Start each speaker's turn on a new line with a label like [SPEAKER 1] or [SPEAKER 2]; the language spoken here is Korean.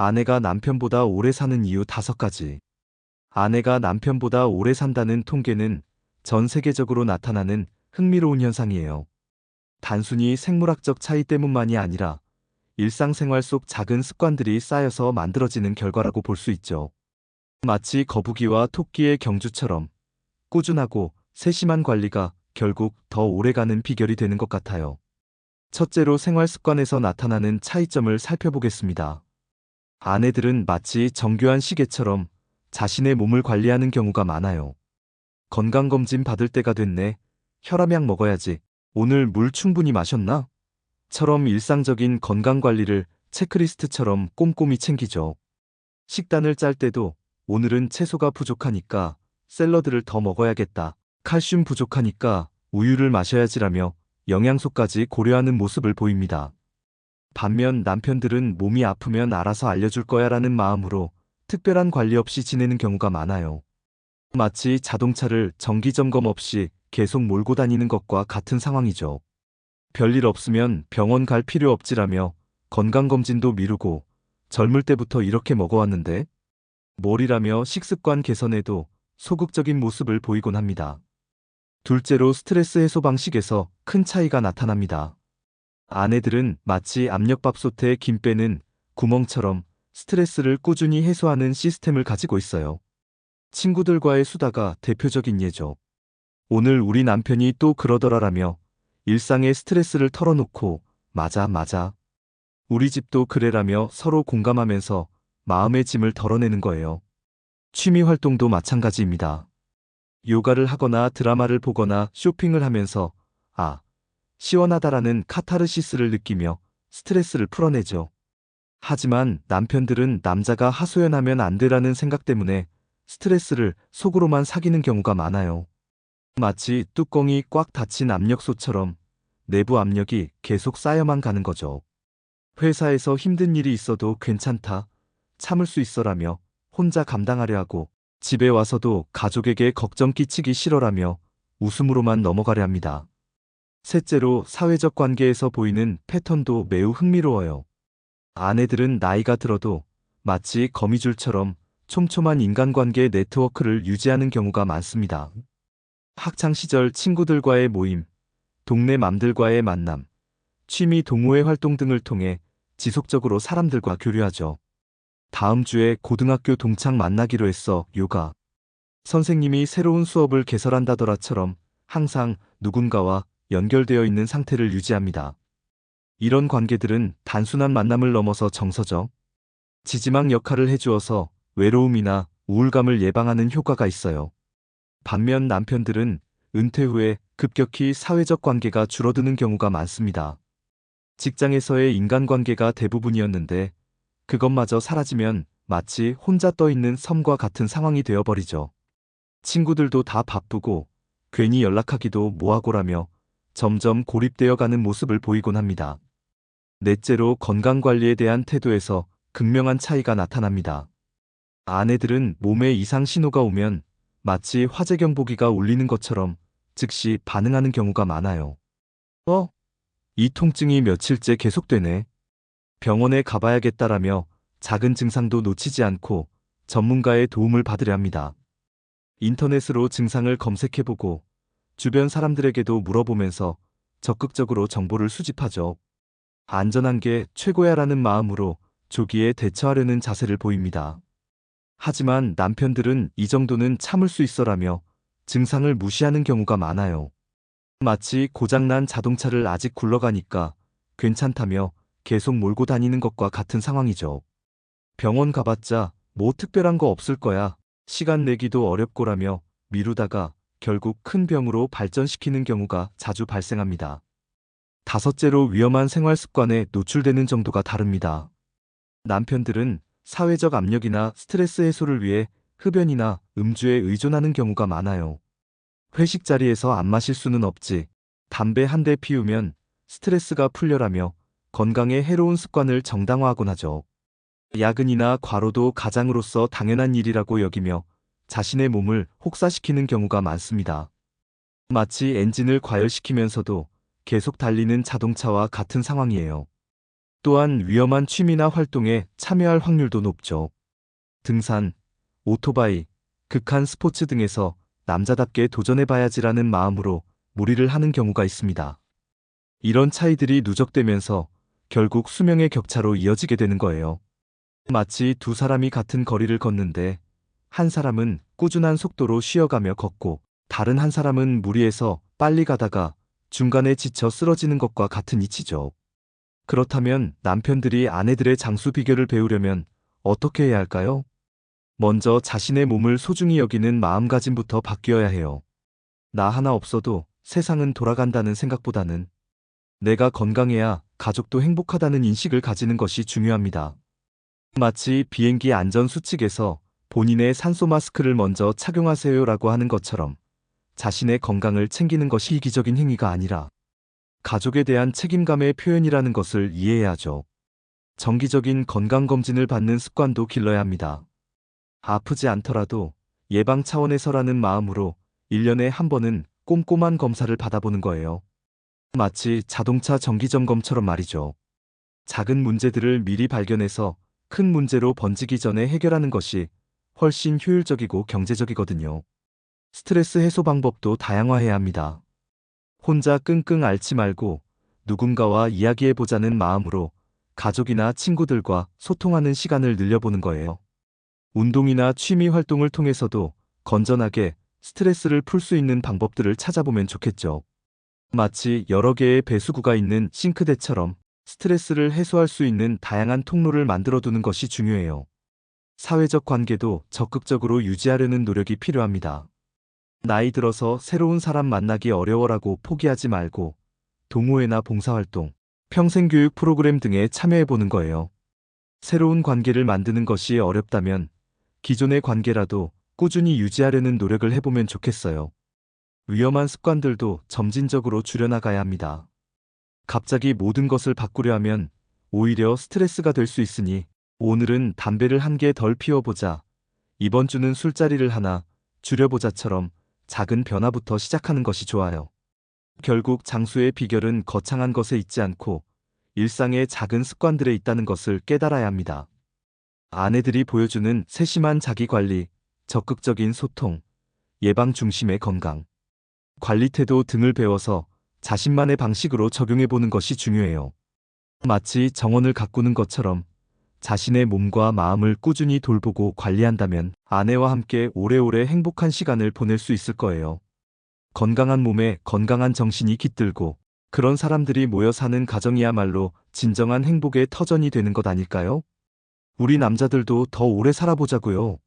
[SPEAKER 1] 아내가 남편보다 오래 사는 이유 5가지. 아내가 남편보다 오래 산다는 통계는 전 세계적으로 나타나는 흥미로운 현상이에요. 단순히 생물학적 차이 때문만이 아니라 일상생활 속 작은 습관들이 쌓여서 만들어지는 결과라고 볼 수 있죠. 마치 거북이와 토끼의 경주처럼 꾸준하고 세심한 관리가 결국 더 오래가는 비결이 되는 것 같아요. 첫째로 생활 습관에서 나타나는 차이점을 살펴보겠습니다. 아내들은 마치 정교한 시계처럼 자신의 몸을 관리하는 경우가 많아요. 건강검진 받을 때가 됐네. 혈압약 먹어야지. 오늘 물 충분히 마셨나? 처럼 일상적인 건강관리를 체크리스트처럼 꼼꼼히 챙기죠. 식단을 짤 때도 오늘은 채소가 부족하니까 샐러드를 더 먹어야겠다. 칼슘 부족하니까 우유를 마셔야지라며 영양소까지 고려하는 모습을 보입니다. 반면 남편들은 몸이 아프면 알아서 알려줄 거야라는 마음으로 특별한 관리 없이 지내는 경우가 많아요. 마치 자동차를 정기 점검 없이 계속 몰고 다니는 것과 같은 상황이죠. 별일 없으면 병원 갈 필요 없지라며 건강검진도 미루고 젊을 때부터 이렇게 먹어왔는데 뭘이라며 식습관 개선에도 소극적인 모습을 보이곤 합니다. 둘째로 스트레스 해소 방식에서 큰 차이가 나타납니다. 아내들은 마치 압력밥솥에 김 빼는 구멍처럼 스트레스를 꾸준히 해소하는 시스템을 가지고 있어요. 친구들과의 수다가 대표적인 예죠. 오늘 우리 남편이 또 그러더라라며 일상의 스트레스를 털어놓고 맞아 맞아. 우리 집도 그래라며 서로 공감하면서 마음의 짐을 덜어내는 거예요. 취미 활동도 마찬가지입니다. 요가를 하거나 드라마를 보거나 쇼핑을 하면서 아, 시원하다라는 카타르시스를 느끼며 스트레스를 풀어내죠. 하지만 남편들은 남자가 하소연하면 안 되라는 생각 때문에 스트레스를 속으로만 사귀는 경우가 많아요. 마치 뚜껑이 꽉 닫힌 압력솥처럼 내부 압력이 계속 쌓여만 가는 거죠. 회사에서 힘든 일이 있어도 괜찮다, 참을 수 있어라며 혼자 감당하려 하고 집에 와서도 가족에게 걱정 끼치기 싫어라며 웃음으로만 넘어가려 합니다. 셋째로 사회적 관계에서 보이는 패턴도 매우 흥미로워요. 아내들은 나이가 들어도 마치 거미줄처럼 촘촘한 인간관계 네트워크를 유지하는 경우가 많습니다. 학창시절 친구들과의 모임, 동네 맘들과의 만남, 취미 동호회 활동 등을 통해 지속적으로 사람들과 교류하죠. 다음 주에 고등학교 동창 만나기로 했어. 요가 선생님이 새로운 수업을 개설한다더라처럼 항상 누군가와 연결되어 있는 상태를 유지합니다. 이런 관계들은 단순한 만남을 넘어서 정서적 지지막 역할을 해주어서 외로움이나 우울감을 예방하는 효과가 있어요. 반면 남편들은 은퇴 후에 급격히 사회적 관계가 줄어드는 경우가 많습니다. 직장에서의 인간관계가 대부분이었는데 그것마저 사라지면 마치 혼자 떠 있는 섬과 같은 상황이 되어버리죠. 친구들도 다 바쁘고 괜히 연락하기도 뭐하고라며 점점 고립되어 가는 모습을 보이곤 합니다. 넷째로 건강관리에 대한 태도에서 극명한 차이가 나타납니다. 아내들은 몸에 이상 신호가 오면 마치 화재경보기가 울리는 것처럼 즉시 반응하는 경우가 많아요. 이 통증이 며칠째 계속되네. 병원에 가봐야겠다라며 작은 증상도 놓치지 않고 전문가의 도움을 받으려 합니다. 인터넷으로 증상을 검색해보고 주변 사람들에게도 물어보면서 적극적으로 정보를 수집하죠. 안전한 게 최고야라는 마음으로 조기에 대처하려는 자세를 보입니다. 하지만 남편들은 이 정도는 참을 수 있어라며 증상을 무시하는 경우가 많아요. 마치 고장난 자동차를 아직 굴러가니까 괜찮다며 계속 몰고 다니는 것과 같은 상황이죠. 병원 가봤자 뭐 특별한 거 없을 거야. 시간 내기도 어렵고라며 미루다가 결국 큰 병으로 발전시키는 경우가 자주 발생합니다. 다섯째로 위험한 생활 습관에 노출되는 정도가 다릅니다. 남편들은 사회적 압력이나 스트레스 해소를 위해 흡연이나 음주에 의존하는 경우가 많아요. 회식 자리에서 안 마실 수는 없지. 담배 한 대 피우면 스트레스가 풀려라며 건강에 해로운 습관을 정당화하곤 하죠. 야근이나 과로도 가장으로서 당연한 일이라고 여기며 자신의 몸을 혹사시키는 경우가 많습니다. 마치 엔진을 과열시키면서도 계속 달리는 자동차와 같은 상황이에요. 또한 위험한 취미나 활동에 참여할 확률도 높죠. 등산, 오토바이, 극한 스포츠 등에서 남자답게 도전해봐야지라는 마음으로 무리를 하는 경우가 있습니다. 이런 차이들이 누적되면서 결국 수명의 격차로 이어지게 되는 거예요. 마치 두 사람이 같은 거리를 걷는데 한 사람은 꾸준한 속도로 쉬어가며 걷고 다른 한 사람은 무리해서 빨리 가다가 중간에 지쳐 쓰러지는 것과 같은 이치죠. 그렇다면 남편들이 아내들의 장수 비결을 배우려면 어떻게 해야 할까요? 먼저 자신의 몸을 소중히 여기는 마음가짐부터 바뀌어야 해요. 나 하나 없어도 세상은 돌아간다는 생각보다는 내가 건강해야 가족도 행복하다는 인식을 가지는 것이 중요합니다. 마치 비행기 안전수칙에서 본인의 산소 마스크를 먼저 착용하세요라고 하는 것처럼 자신의 건강을 챙기는 것이 이기적인 행위가 아니라 가족에 대한 책임감의 표현이라는 것을 이해해야죠. 정기적인 건강검진을 받는 습관도 길러야 합니다. 아프지 않더라도 예방 차원에서라는 마음으로 1년에 한 번은 꼼꼼한 검사를 받아보는 거예요. 마치 자동차 정기점검처럼 말이죠. 작은 문제들을 미리 발견해서 큰 문제로 번지기 전에 해결하는 것이 훨씬 효율적이고 경제적이거든요. 스트레스 해소 방법도 다양화해야 합니다. 혼자 끙끙 앓지 말고 누군가와 이야기해보자는 마음으로 가족이나 친구들과 소통하는 시간을 늘려보는 거예요. 운동이나 취미 활동을 통해서도 건전하게 스트레스를 풀 수 있는 방법들을 찾아보면 좋겠죠. 마치 여러 개의 배수구가 있는 싱크대처럼 스트레스를 해소할 수 있는 다양한 통로를 만들어두는 것이 중요해요. 사회적 관계도 적극적으로 유지하려는 노력이 필요합니다. 나이 들어서 새로운 사람 만나기 어려워라고 포기하지 말고 동호회나 봉사활동, 평생교육 프로그램 등에 참여해보는 거예요. 새로운 관계를 만드는 것이 어렵다면 기존의 관계라도 꾸준히 유지하려는 노력을 해보면 좋겠어요. 위험한 습관들도 점진적으로 줄여나가야 합니다. 갑자기 모든 것을 바꾸려 하면 오히려 스트레스가 될 수 있으니 오늘은 담배를 한 개 덜 피워보자, 이번 주는 술자리를 하나 줄여보자처럼 작은 변화부터 시작하는 것이 좋아요. 결국 장수의 비결은 거창한 것에 있지 않고 일상의 작은 습관들에 있다는 것을 깨달아야 합니다. 아내들이 보여주는 세심한 자기관리, 적극적인 소통, 예방 중심의 건강, 관리 태도 등을 배워서 자신만의 방식으로 적용해보는 것이 중요해요. 마치 정원을 가꾸는 것처럼 자신의 몸과 마음을 꾸준히 돌보고 관리한다면 아내와 함께 오래오래 행복한 시간을 보낼 수 있을 거예요. 건강한 몸에 건강한 정신이 깃들고 그런 사람들이 모여 사는 가정이야말로 진정한 행복의 터전이 되는 것 아닐까요? 우리 남자들도 더 오래 살아보자고요.